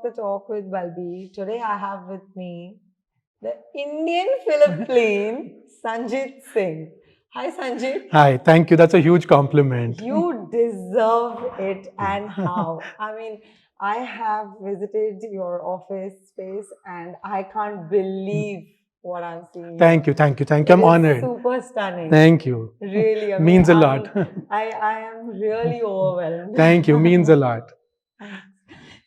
the Talk with Bulbeer. Today I have with me the Indian Philippine Sanjyt Singh. Hi Sanjyt. Hi, thank you. That's a huge compliment. You deserve it, and how? I mean, I have visited your office space and I can't believe what I'm seeing Thank here. you, thank you, thank you. It I'm is honored. super stunning. Thank you. Really, I mean, Means a lot. I am really overwhelmed. Thank you. Means a lot. Thanks.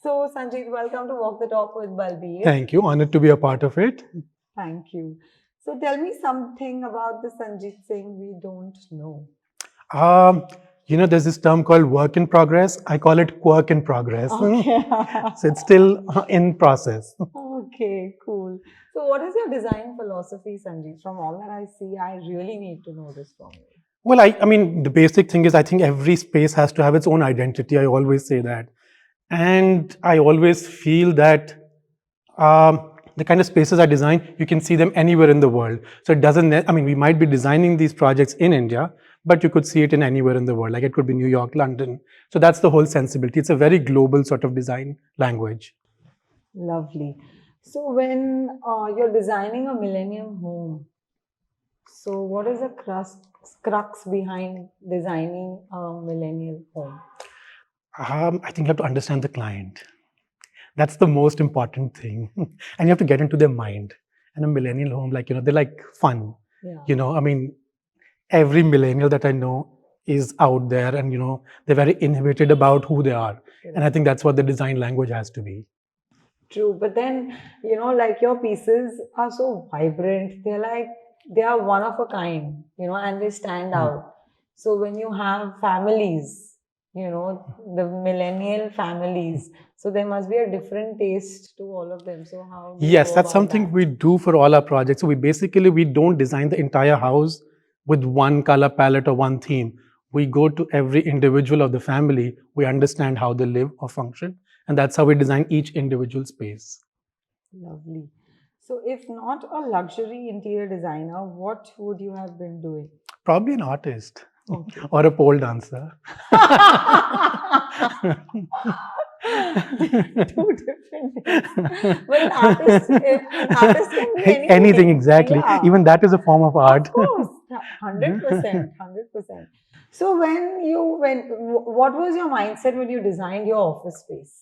So, Sanjit, welcome to Walk the Talk with Balbir. Thank you. Honored to be a part of it. Thank you. So, tell me something about the Sanjit Singh we don't know. There's this term called work in progress. I call it quirk in progress. Okay. So it's still in process. Okay, cool. So, what is your design philosophy, Sanjit? From all that I see, I really need to know this from you. Well, I mean, the basic thing is I think every space has to have its own identity. I always say that. And I always feel that the kind of spaces I design, you can see them anywhere in the world. So it doesn't, I mean, we might be designing these projects in India, but you could see it in anywhere in the world. Like it could be New York, London. So that's the whole sensibility. It's a very global sort of design language. Lovely. So, when you're designing a millennium home, so what is the crux behind designing a millennial home? I think you have to understand the client. That's the most important thing. And you have to get into their mind. And a millennial home, like, they're like fun. Yeah. I mean, every millennial that I know is out there and, they're very innovative about who they are. And I think that's what the design language has to be. True. But then, like your pieces are so vibrant. They are one of a kind, and they stand out. So when you have families, the millennial families, so there must be a different taste to all of them. So how do you Yes, go that's about something that? we do for all our projects. So we don't design the entire house with one color palette or one theme. We go to every individual of the family. We understand how they live or function. And that's how we design each individual space. Lovely. So if not a luxury interior designer, what would you have been doing? Probably an artist Okay. or a pole dancer. Two different things. But an artist can be anything. Anything, exactly. Yeah. Even that is a form of art. Of course, 100%, 100%. So what was your mindset when you designed your office space?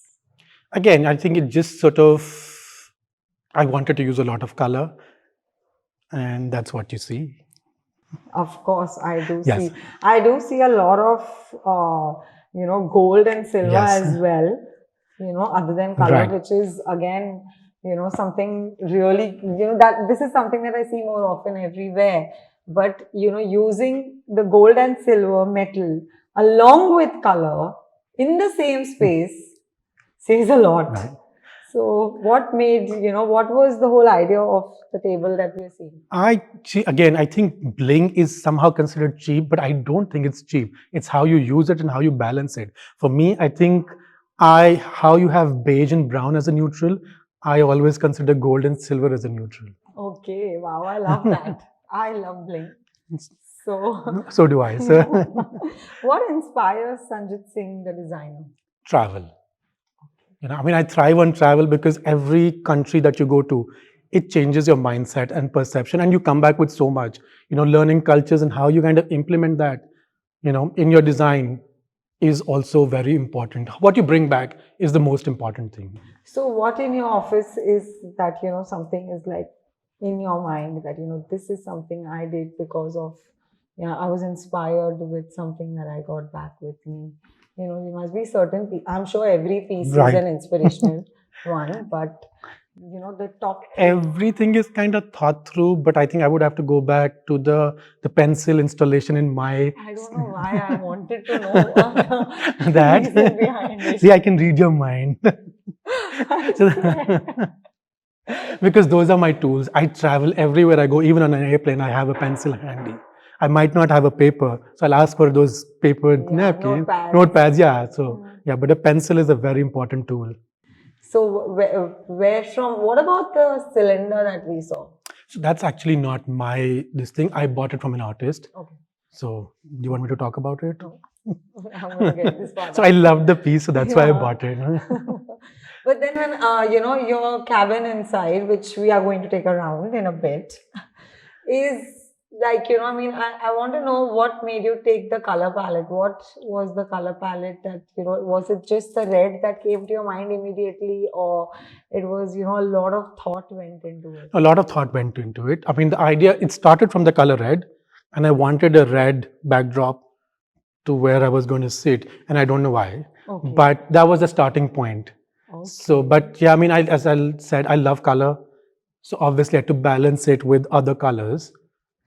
Again, I think it just sort of, I wanted to use a lot of color, and that's what you see. Of course, I do Yes. see. I do see a lot of, gold and silver Yes. as well, other than color, Right. which is again, something really, that this is something that I see more often everywhere. But, using the gold and silver metal along with color in the same space says a lot. Right. So what what was the whole idea of the table that we're seeing? I think bling is somehow considered cheap, but I don't think it's cheap. It's how you use it and how you balance it. For me, I think how you have beige and brown as a neutral, I always consider gold and silver as a neutral. Okay, wow, I love that. I love bling. So, So do I. So what inspires Sanjyt Singh, the designer? travel. I thrive on travel because every country that you go to, it changes your mindset and perception, and you come back with so much. Learning cultures and how you kind of implement that, in your design is also very important. What you bring back is the most important thing. So, what in your office is that, something is like in your mind that, this is something I did because of, I was inspired with something that I got back with me. There must be certain, I'm sure every piece is Right. an inspirational one, but the top Everything is kind of thought through, but I think I would have to go back to the pencil installation in my. I don't know why I wanted to know the That. reason behind it. See, I can read your mind. Because those are my tools. I travel everywhere I go, even on an airplane, I have a pencil handy. I might not have a paper, so I'll ask for those paper napkins, notepads. Yeah, so yeah, but a pencil is a very important tool. So where from? What about the cylinder that we saw? So that's actually not this thing. I bought it from an artist. Okay. So do you want me to talk about it? No. I'm gonna get this part. So I loved the piece, so that's why I bought it. But then when your cabin inside, which we are going to take around in a bit, is like, I mean, I want to know what made you take the color palette. What was the color palette that, was it just the red that came to your mind immediately, or it was, a lot of thought went into it? A lot of thought went into it. I mean, the idea, it started from the color red, and I wanted a red backdrop to where I was going to sit, and I don't know why. Okay. But that was the starting point. So, Okay. but yeah, I mean, as I said, I love color. So obviously I had to balance it with other colors.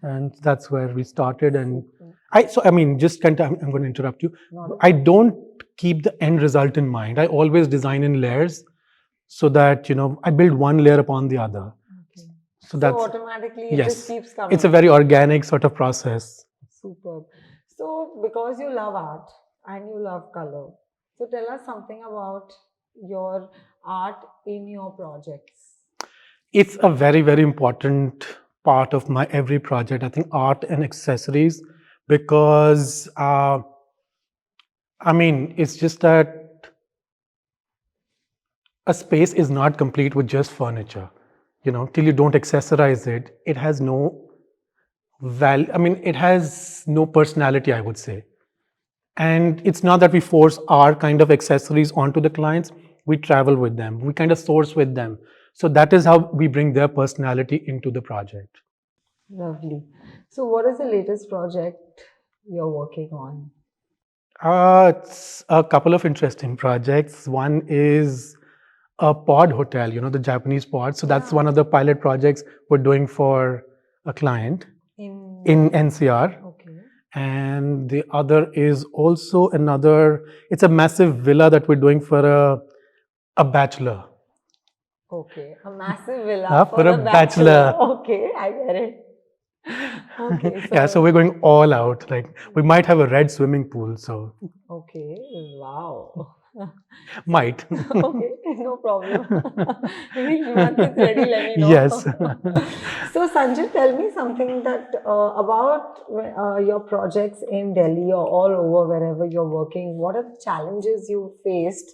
And that's where we started. And I mean, just kind of, I'm going to interrupt you. I don't keep the end result in mind. I always design in layers so that, I build one layer upon the other. Okay. So that's, automatically it just yes, keeps coming. it's a very organic sort of process. Superb. So, because you love art and you love color, so tell us something about your art in your projects. It's a very, very important part of my every project. I think art and accessories, because I mean, it's just that a space is not complete with just furniture. Till you don't accessorize it, it has no value. I mean, it has no personality, I would say. And it's not that we force our kind of accessories onto the clients. We travel with them. We kind of source with them. So that is how we bring their personality into the project. Lovely. So, what is the latest project you're working on? It's a couple of interesting projects. One is a pod hotel, the Japanese pod. So that's one of the pilot projects we're doing for a client in NCR. Okay. And the other is also it's a massive villa that we're doing for a bachelor. Okay. A massive villa For a bachelor. Okay, I get it. Okay. Yeah, so we're going all out. Like we might have a red swimming pool, so Okay. Wow. might. Okay, no problem. Once it's ready, let me know. Yes. So, Sanjay, tell me something that about your projects in Delhi or all over wherever you're working. What are the challenges you faced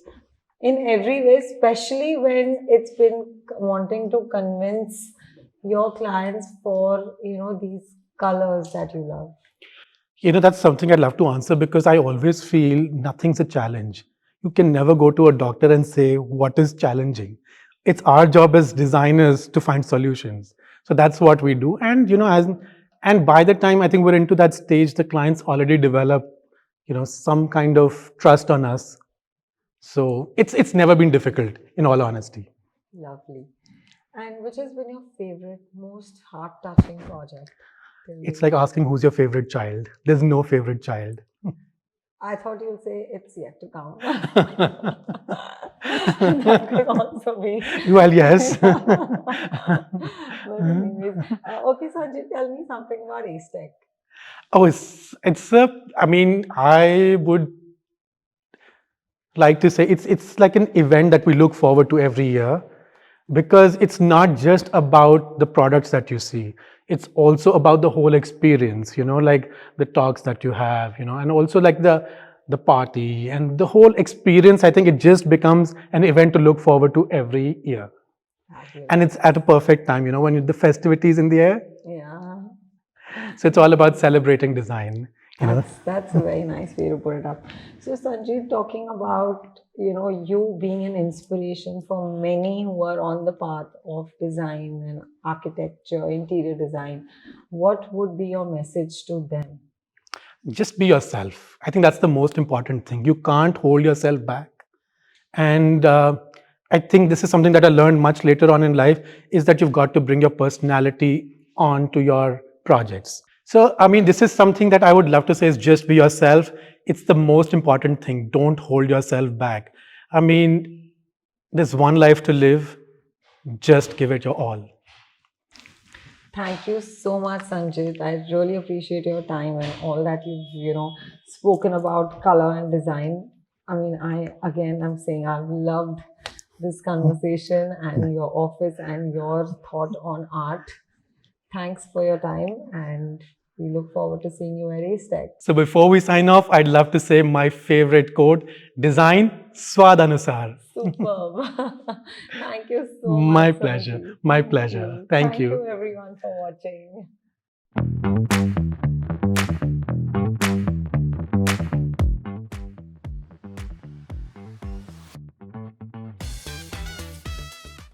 in every way, especially when it's been wanting to convince your clients for these colors that you love? That's something I'd love to answer because I always feel nothing's a challenge. You can never go to a doctor and say, what is challenging? It's our job as designers to find solutions. So that's what we do. And, and by the time I think we're into that stage, the clients already develop, some kind of trust on us. So it's never been difficult, in all honesty. Lovely. And which has been your favorite, most heart-touching project? It's like asking who's your favorite child. There's no favorite child. I thought you'll say it's yet to come. That could also be. Well, yes. But anyways, okay, Sanjay, tell me something about Ace Tech. Oh, I mean, I would like to say it's like an event that we look forward to every year because it's not just about the products that you see. It's also about the whole experience, like the talks that you have, and also like the party and the whole experience. I think it just becomes an event to look forward to every year. And it's at a perfect time, when the festivities in the air. Yeah. So it's all about celebrating design. That's a very nice way to put it up. So, Sanjeev, talking about you being an inspiration for many who are on the path of design and architecture, interior design, what would be your message to them? Just be yourself. I think that's the most important thing. You can't hold yourself back. And I think this is something that I learned much later on in life is that you've got to bring your personality onto your projects. So, I mean, this is something that I would love to say is just be yourself. It's the most important thing. Don't hold yourself back. I mean, there's one life to live. Just give it your all. Thank you so much, Sanjit. I really appreciate your time and all that you've spoken about color and design. I mean, I'm saying I've loved this conversation and your office and your thought on art. Thanks for your time and We look forward to seeing you at ACE So before we sign off, I'd love to say my favorite quote: design swad anusar. Superb. Thank you so much, My pleasure. Sanjyt. My Thank pleasure. you. Thank Thank you. you, everyone, for watching.